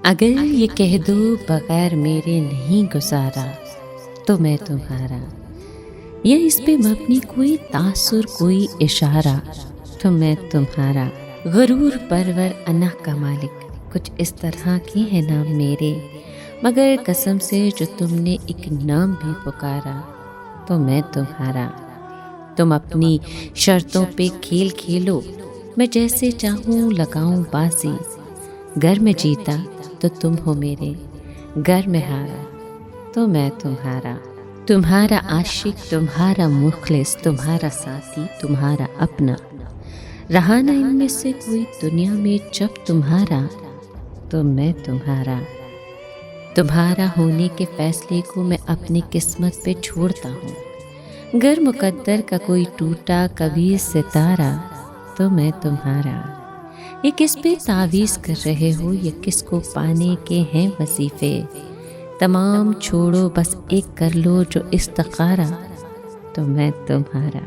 अगर ये कह दो बगैर मेरे नहीं गुजारा तो मैं तुम्हारा, या इस पे मबनी कोई तासुर कोई इशारा तो मैं तुम्हारा। गरूर परवर अना का मालिक, कुछ इस तरह के हैं नाम मेरे, मगर कसम से जो तुमने एक नाम भी पुकारा तो मैं तुम्हारा। तुम अपनी शर्तों पे खेल खेलो, मैं जैसे चाहूँ लगाऊं बाजी। गर में जीता तो तुम हो मेरे, गर में हारा तो मैं तुम्हारा। तुम्हारा आशिक, तुम्हारा मुखलिस, तुम्हारा साथी, तुम्हारा अपना। रहा ना इनमें से कोई दुनिया में जब तुम्हारा तो मैं तुम्हारा। तुम्हारा होने के फैसले को मैं अपनी किस्मत पे छोड़ता हूँ। गर मुकद्दर का कोई टूटा कभी सितारा तो मैं तुम्हारा। ये किस पे तावीज़ कर रहे हो, ये किसको पाने के हैं वजीफे। तमाम छोड़ो बस एक कर लो जो इस्तखारा तो मैं तुम्हारा।